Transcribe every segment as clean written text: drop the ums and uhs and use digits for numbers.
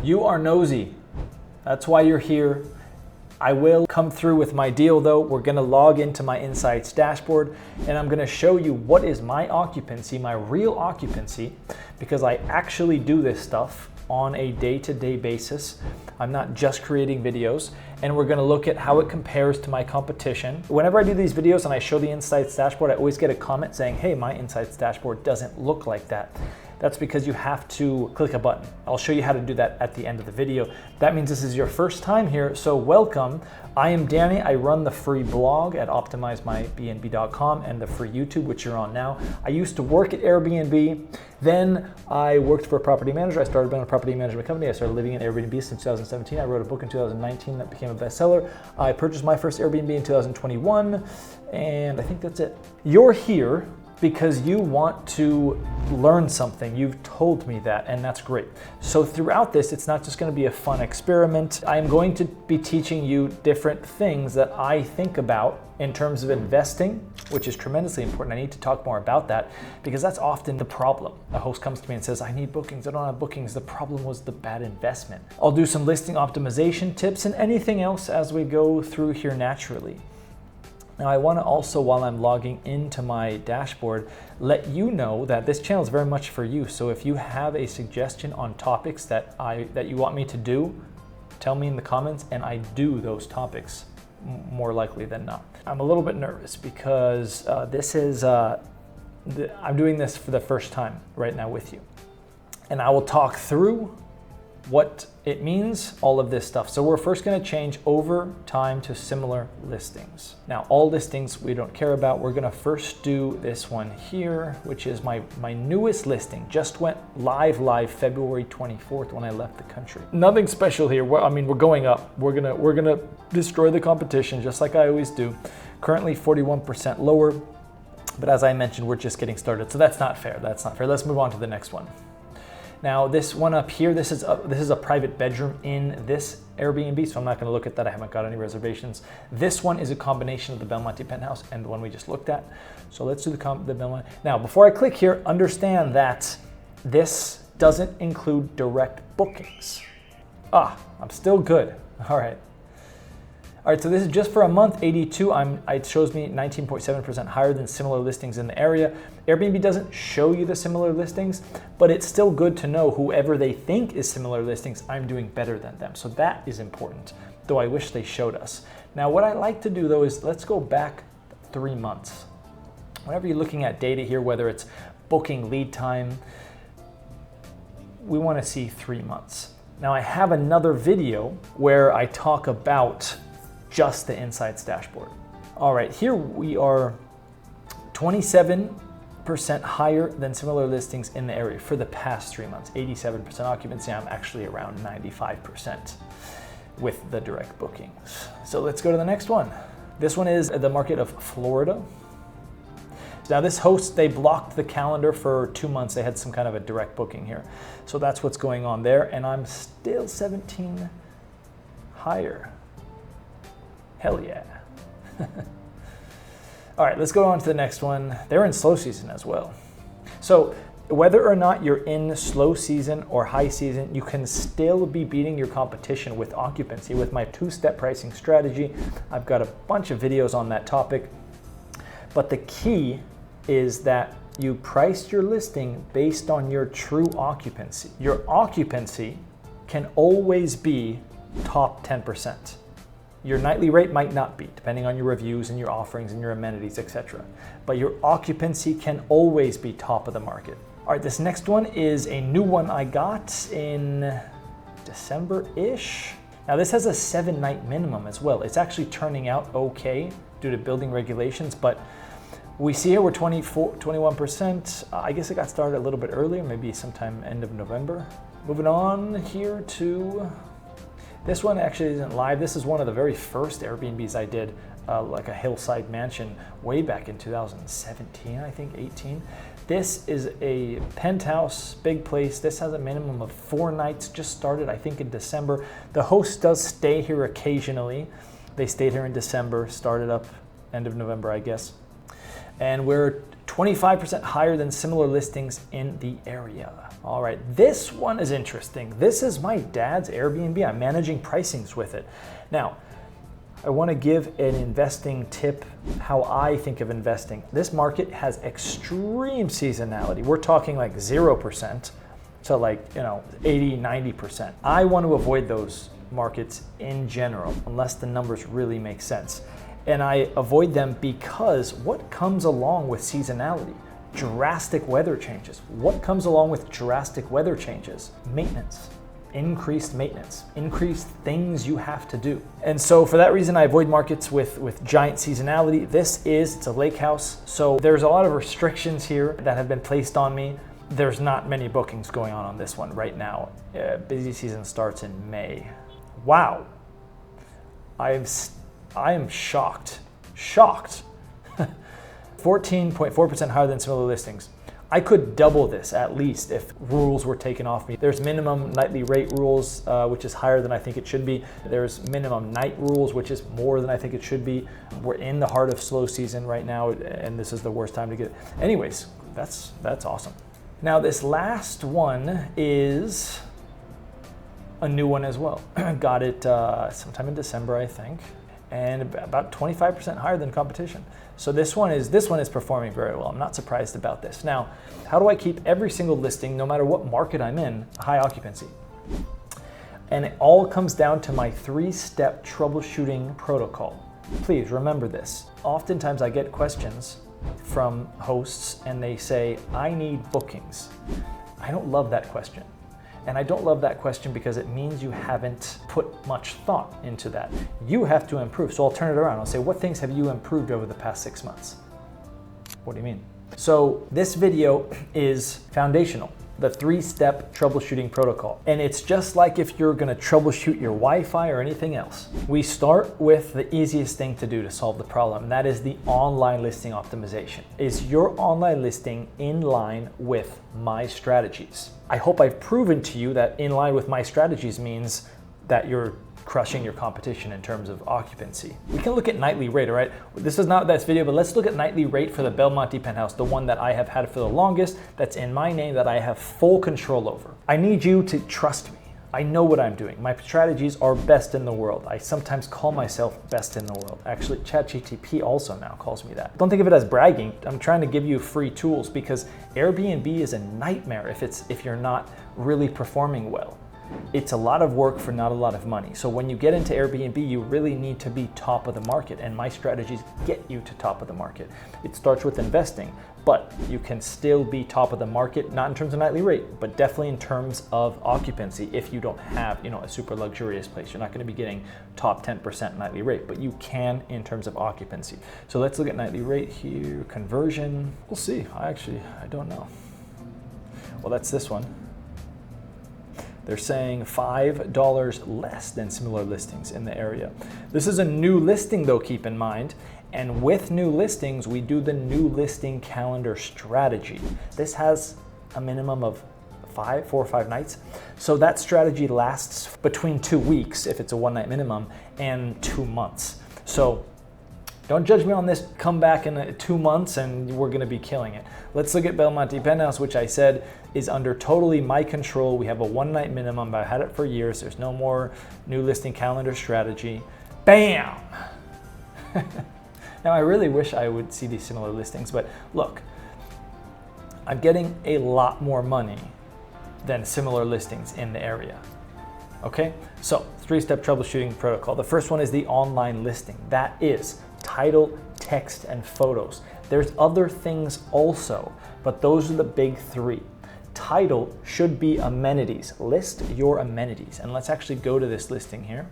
You are nosy. That's why you're here. I will come through with my deal though. We're gonna log into my Insights dashboard and I'm gonna show you what is my occupancy, my real occupancy, because I actually do this stuff on a day-to-day basis. I'm not just creating videos, and we're gonna look at how it compares to my competition. Whenever I do these videos and I show the Insights dashboard, I always get a comment saying, hey, my Insights dashboard doesn't look like that. That's because you have to click a button. I'll show you how to do that at the end of the video. That means this is your first time here, so welcome. I am Danny. I run the free blog at optimizemybnb.com and the free YouTube, which you're on now. I used to work at Airbnb. Then I worked for a property manager. I started running a property management company. I started living in Airbnb since 2017. I wrote a book in 2019 that became a bestseller. I purchased my first Airbnb in 2021, and I think that's it. You're here because you want to learn something. You've told me that, and that's great. So throughout this, it's not just gonna be a fun experiment. I'm going to be teaching you different things that I think about in terms of investing, which is tremendously important. I need to talk more about that because that's often the problem. A host comes to me and says, I need bookings, I don't have bookings. The problem was the bad investment. I'll do some listing optimization tips and anything else as we go through here naturally. Now I want to also, while I'm logging into my dashboard, let you know that this channel is very much for you. So if you have a suggestion on topics that you want me to do, tell me in the comments and I do those topics more likely than not. I'm a little bit nervous because I'm doing this for the first time right now with you. And I will talk through what it means, all of this stuff. So we're first gonna change over time to similar listings. Now, all listings we don't care about. We're gonna first do this one here, which is my newest listing. Just went live February 24th when I left the country. Nothing special here. We're going up. We're gonna destroy the competition just like I always do. Currently 41% lower, but as I mentioned, we're just getting started. So that's not fair. That's not fair. Let's move on to the next one. Now this one up here, this is a private bedroom in this Airbnb, so I'm not gonna look at that. I haven't got any reservations. This one is a combination of the Belmonte penthouse and the one we just looked at. So let's do the Belmonte. Now, before I click here, understand that this doesn't include direct bookings. I'm still good, all right. All right, so this is just for a month, 82. It shows me 19.7% higher than similar listings in the area. Airbnb doesn't show you the similar listings, but it's still good to know whoever they think is similar listings, I'm doing better than them. So that is important, though I wish they showed us. Now, what I like to do though is let's go back 3 months. Whenever you're looking at data here, whether it's booking lead time, we wanna see 3 months. Now I have another video where I talk about just the Insights dashboard. All right, here we are 27% higher than similar listings in the area for the past 3 months, 87% occupancy. I'm actually around 95% with the direct bookings. So let's go to the next one. This one is the market of Florida. Now this host, they blocked the calendar for 2 months. They had some kind of a direct booking here. So that's what's going on there. And I'm still 17 higher. Hell yeah. All right, let's go on to the next one. They're in slow season as well. So whether or not you're in slow season or high season, you can still be beating your competition with occupancy with my 2-step pricing strategy. I've got a bunch of videos on that topic. But the key is that you price your listing based on your true occupancy. Your occupancy can always be top 10%. Your nightly rate might not be, depending on your reviews and your offerings and your amenities, etc. But your occupancy can always be top of the market. All right, this next one is a new one I got in December-ish. Now this has a 7-night minimum as well. It's actually turning out okay due to building regulations, but we see here we're 21%. I guess it got started a little bit earlier, maybe sometime end of November. Moving on here to this one actually isn't live. This is one of the very first Airbnbs I did, like a hillside mansion way back in 2017, I think, 18. This is a penthouse, big place. This has a minimum of 4 nights, just started, I think, in December. The host does stay here occasionally. They stayed here in December, started up end of November, I guess. And we're 25% higher than similar listings in the area. All right, this one is interesting. This is my dad's Airbnb. I'm managing pricings with it. Now, I want to give an investing tip, how I think of investing. This market has extreme seasonality. We're talking like 0% to like, 80, 90%. I want to avoid those markets in general, unless the numbers really make sense. And I avoid them because what comes along with seasonality? Drastic weather changes. What comes along with drastic weather changes? Maintenance, increased things you have to do. And so for that reason, I avoid markets with giant seasonality. It's a lake house. So there's a lot of restrictions here that have been placed on me. There's not many bookings going on this one right now. Busy season starts in May. Wow. I am shocked. 14.4% higher than similar listings. I could double this at least if rules were taken off me. There's minimum nightly rate rules, which is higher than I think it should be. There's minimum night rules, which is more than I think it should be. We're in the heart of slow season right now, and this is the worst time to get it. Anyways, that's awesome. Now this last one is a new one as well. Got it sometime in December, I think, and about 25% higher than competition. So this one is performing very well. I'm not surprised about this. Now, how do I keep every single listing, no matter what market I'm in, high occupancy? And it all comes down to my 3-step troubleshooting protocol. Please remember this. Oftentimes I get questions from hosts and they say, I need bookings. I don't love that question. And I don't love that question because it means you haven't put much thought into that. You have to improve. So I'll turn it around. I'll say, what things have you improved over the past 6 months? What do you mean? So this video is foundational, the 3-step troubleshooting protocol. And it's just like if you're gonna troubleshoot your Wi-Fi or anything else. We start with the easiest thing to do to solve the problem, and that is the online listing optimization. Is your online listing in line with my strategies? I hope I've proven to you that in line with my strategies means that you're crushing your competition in terms of occupancy. We can look at nightly rate, all right? This is not this video, but let's look at nightly rate for the Belmonte penthouse, the one that I have had for the longest, that's in my name, that I have full control over. I need you to trust me. I know what I'm doing. My strategies are best in the world. I sometimes call myself best in the world. Actually, ChatGPT also now calls me that. Don't think of it as bragging. I'm trying to give you free tools because Airbnb is a nightmare if you're not really performing well. It's a lot of work for not a lot of money. So when you get into Airbnb, you really need to be top of the market, and my strategies get you to top of the market. It starts with investing, but you can still be top of the market, not in terms of nightly rate, but definitely in terms of occupancy. If you don't have, a super luxurious place, you're not going to be getting top 10% nightly rate, but you can in terms of occupancy. So let's look at nightly rate here, conversion. We'll see. I don't know. Well, that's this one. They're saying $5 less than similar listings in the area. This is a new listing though, keep in mind. And with new listings, we do the new listing calendar strategy. This has a minimum of 4 or 5 nights. So that strategy lasts between 2 weeks, if it's a 1-night minimum, and 2 months. So don't judge me on this. Come back in 2 months and we're gonna be killing it. Let's look at Belmonte Penthouse, which I said is under totally my control. We have a 1-night minimum. I've had it for years. There's no more new listing calendar strategy. Bam! Now I really wish I would see these similar listings, but look, I'm getting a lot more money than similar listings in the area. Okay, so 3-step troubleshooting protocol. The first one is the online listing. That is title, text, and photos. There's other things also, but those are the big 3. Title should be amenities. List your amenities. And let's actually go to this listing here,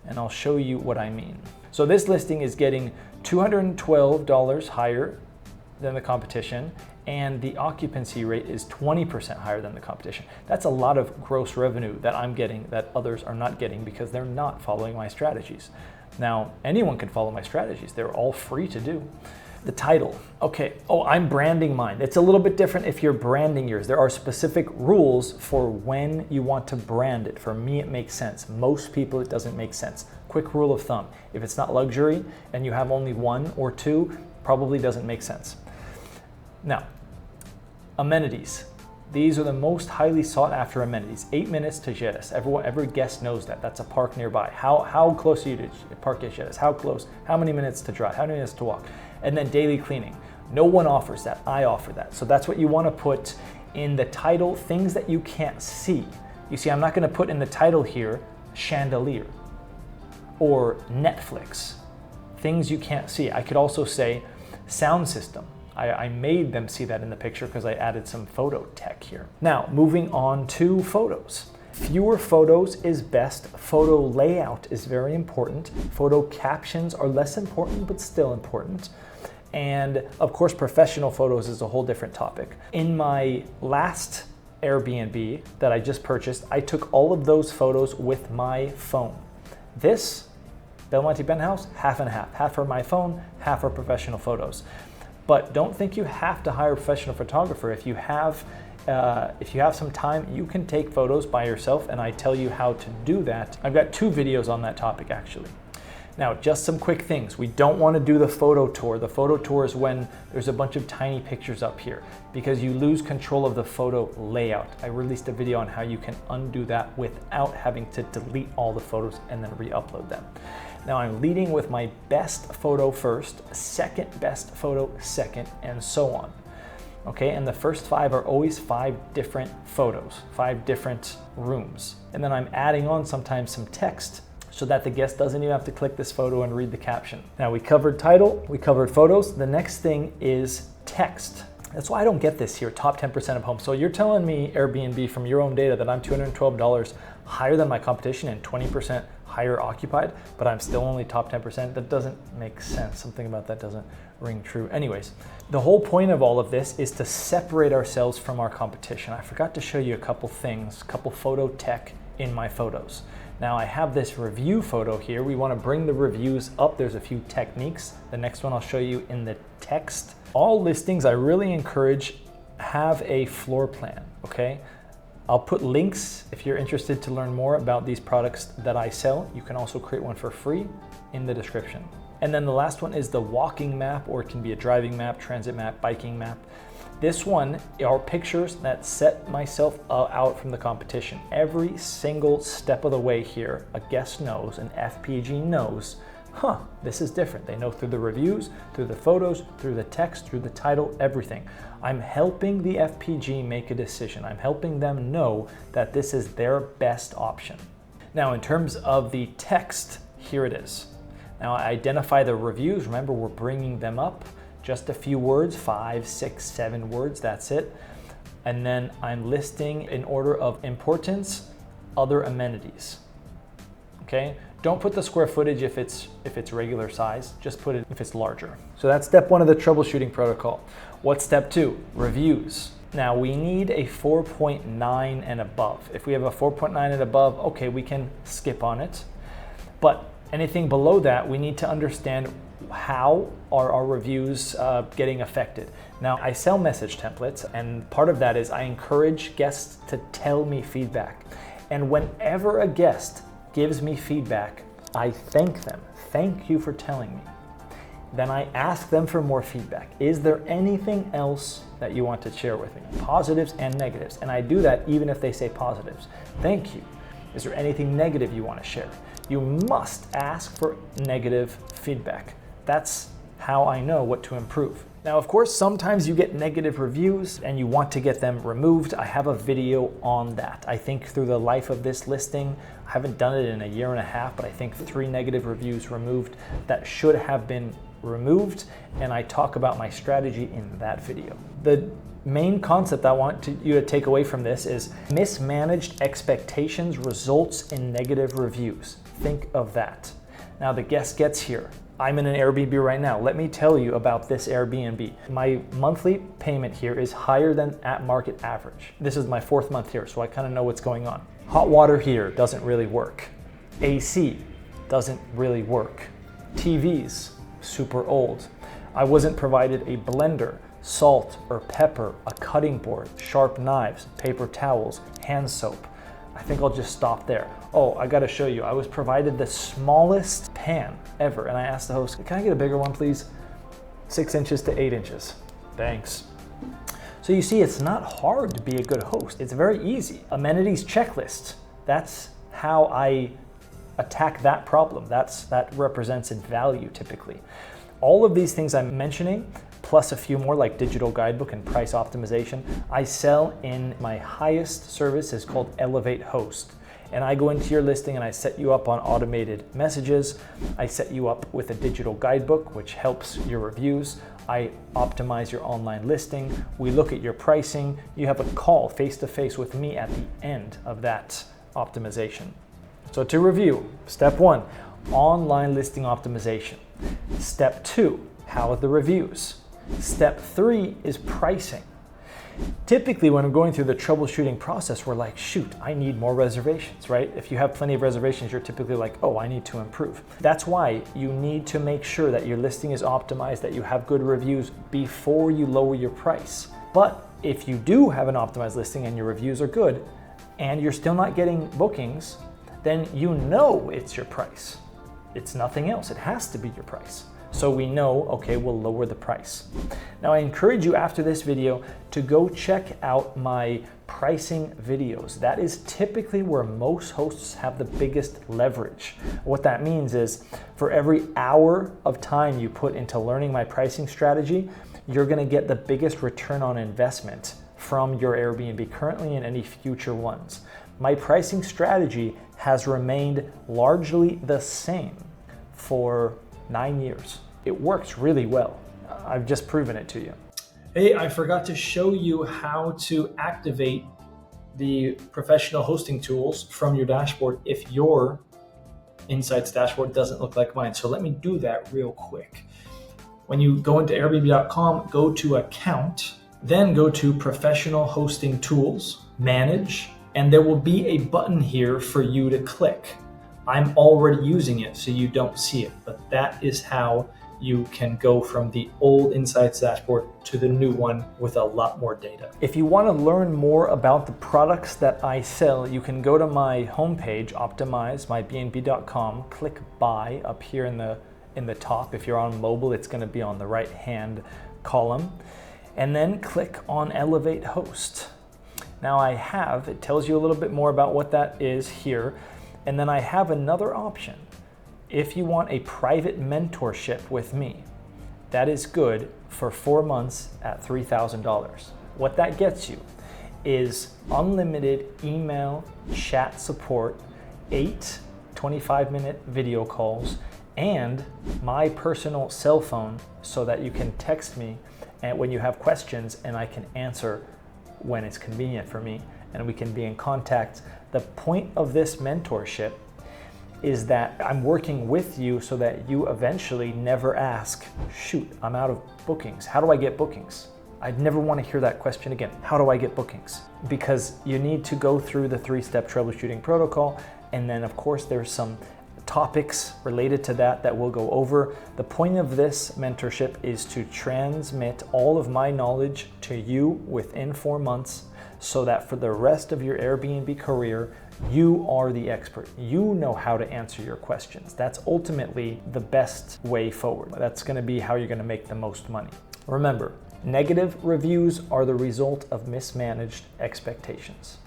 and I'll show you what I mean. So this listing is getting $212 higher than the competition, and the occupancy rate is 20% higher than the competition. That's a lot of gross revenue that I'm getting that others are not getting because they're not following my strategies. Now, anyone can follow my strategies. They're all free to do. The title, okay. Oh, I'm branding mine. It's a little bit different if you're branding yours. There are specific rules for when you want to brand it. For me, it makes sense. Most people, it doesn't make sense. Quick rule of thumb, if it's not luxury and you have only 1 or 2, probably doesn't make sense. Now, amenities. These are the most highly sought after amenities. 8 minutes to Geddes. Every guest knows that. That's a park nearby. How close are you to Park at Geddes? How close? How many minutes to drive? How many minutes to walk? And then daily cleaning. No one offers that. I offer that. So that's what you want to put in the title, things that you can't see. You see, I'm not going to put in the title here, chandelier or Netflix, things you can't see. I could also say sound system. I made them see that in the picture because I added some photo tech here. Now, moving on to photos. Fewer photos is best. Photo layout is very important. Photo captions are less important, but still important. And of course, professional photos is a whole different topic. In my last Airbnb that I just purchased, I took all of those photos with my phone. This Belmonte Penthouse, half and half. Half are my phone, half are professional photos. But don't think you have to hire a professional photographer. If you have some time, you can take photos by yourself, and I tell you how to do that. I've got 2 videos on that topic actually. Now, just some quick things. We don't want to do the photo tour. The photo tour is when there's a bunch of tiny pictures up here because you lose control of the photo layout. I released a video on how you can undo that without having to delete all the photos and then re-upload them. Now I'm leading with my best photo first, second best photo second, and so on. Okay, and the first 5 are always 5 different photos, 5 different rooms. And then I'm adding on sometimes some text so that the guest doesn't even have to click this photo and read the caption. Now we covered title, we covered photos. The next thing is text. That's why I don't get this here, top 10% of homes. So you're telling me, Airbnb, from your own data that I'm $212 higher than my competition and 20% higher occupied, but I'm still only top 10%. That doesn't make sense. Something about that doesn't ring true. Anyways, the whole point of all of this is to separate ourselves from our competition. I forgot to show you a couple things, a couple photo tech in my photos. Now I have this review photo here. We want to bring the reviews up. There's a few techniques. The next one I'll show you in the text. All listings, I really encourage, have a floor plan, okay? I'll put links if you're interested to learn more about these products that I sell. You can also create one for free in the description. And then the last one is the walking map, or it can be a driving map, transit map, biking map. This one are pictures that set myself out from the competition. Every single step of the way here, a guest knows, an FPG knows, this is different. They know through the reviews, through the photos, through the text, through the title, everything. I'm helping the FPG make a decision. I'm helping them know that this is their best option. Now, in terms of the text, here it is. Now, I identify the reviews. Remember, we're bringing them up. Just a few words, 5, 6, 7 words, that's it. And then I'm listing in order of importance, other amenities, okay? Don't put the square footage if it's regular size, just put it if it's larger. So that's step 1 of the troubleshooting protocol. What's step 2? Reviews. Now we need a 4.9 and above. If we have a 4.9 and above, okay, we can skip on it. But anything below that, we need to understand how are our reviews getting affected. Now, I sell message templates, and part of that is I encourage guests to tell me feedback. And whenever a guest gives me feedback, I thank them. Thank you for telling me. Then I ask them for more feedback. Is there anything else that you want to share with me? Positives and negatives. And I do that even if they say positives. Thank you. Is there anything negative you want to share? You must ask for negative feedback. That's how I know what to improve. Now, of course, sometimes you get negative reviews and you want to get them removed. I have a video on that. I think through the life of this listing, I haven't done it in a year and a half, but I think 3 negative reviews removed that should have been removed, and I talk about my strategy in that video. The main concept I want you to take away from this is mismanaged expectations results in negative reviews. Think of that. Now the guest gets here. I'm in an Airbnb right now. Let me tell you about this Airbnb. My monthly payment here is higher than at market average. This is my 4th month here, so I kind of know what's going on. Hot water here doesn't really work. AC doesn't really work. TVs, super old. I wasn't provided a blender, salt or pepper, a cutting board, sharp knives, paper towels, hand soap. I think I'll just stop there. Oh, I gotta show you. I was provided the smallest pan ever, and I asked the host, can I get a bigger one, please? 6 inches to 8 inches. Thanks. So you see, it's not hard to be a good host. It's very easy. Amenities checklists, that's how I attack that problem. That represents in value typically. All of these things I'm mentioning, plus a few more like digital guidebook and price optimization, I sell in my highest service is called Elevate Host. And I go into your listing and I set you up on automated messages. I set you up with a digital guidebook, which helps your reviews. I optimize your online listing. We look at your pricing. You have a call face-to-face with me at the end of that optimization. So to review, step 1, online listing optimization. Step 2, how are the reviews? Step 3 is pricing. Typically, when we're going through the troubleshooting process, we're like, shoot, I need more reservations, right? If you have plenty of reservations, you're typically like, oh, I need to improve. That's why you need to make sure that your listing is optimized, that you have good reviews before you lower your price. But if you do have an optimized listing and your reviews are good, and you're still not getting bookings, then you know it's your price. It's nothing else. It has to be your price. So we know, okay, we'll lower the price. Now I encourage you after this video to go check out my pricing videos. That is typically where most hosts have the biggest leverage. What that means is for every hour of time you put into learning my pricing strategy, you're gonna get the biggest return on investment from your Airbnb currently and any future ones. My pricing strategy has remained largely the same for 9 years. It works really well. I've just proven it to you. Hey, I forgot to show you how to activate the professional hosting tools from your dashboard if your Insights dashboard doesn't look like mine. So let me do that real quick. When you go into Airbnb.com, go to Account, then go to Professional Hosting Tools, Manage, and there will be a button here for you to click. I'm already using it, so you don't see it, but that is how you can go from the old Insights dashboard to the new one with a lot more data. If you want to learn more about the products that I sell, you can go to my homepage, optimizemybnb.com, click Buy up here in the top. If you're on mobile, it's going to be on the right-hand column, and then click on Elevate Host. Now it tells you a little bit more about what that is here. And then I have another option. If you want a private mentorship with me, that is good for 4 months at $3,000. What that gets you is unlimited email chat support, 8 25-minute video calls, and my personal cell phone so that you can text me and when you have questions and I can answer when it's convenient for me and we can be in contact. The point of this mentorship is that I'm working with you so that you eventually never ask, shoot, I'm out of bookings. How do I get bookings? I'd never want to hear that question again. How do I get bookings? Because you need to go through the 3-step troubleshooting protocol. And then of course there's some topics related to that we'll go over. The point of this mentorship is to transmit all of my knowledge to you within 4 months, so that for the rest of your Airbnb career, you are the expert. You know how to answer your questions. That's ultimately the best way forward. That's going to be how you're going to make the most money. Remember, negative reviews are the result of mismanaged expectations.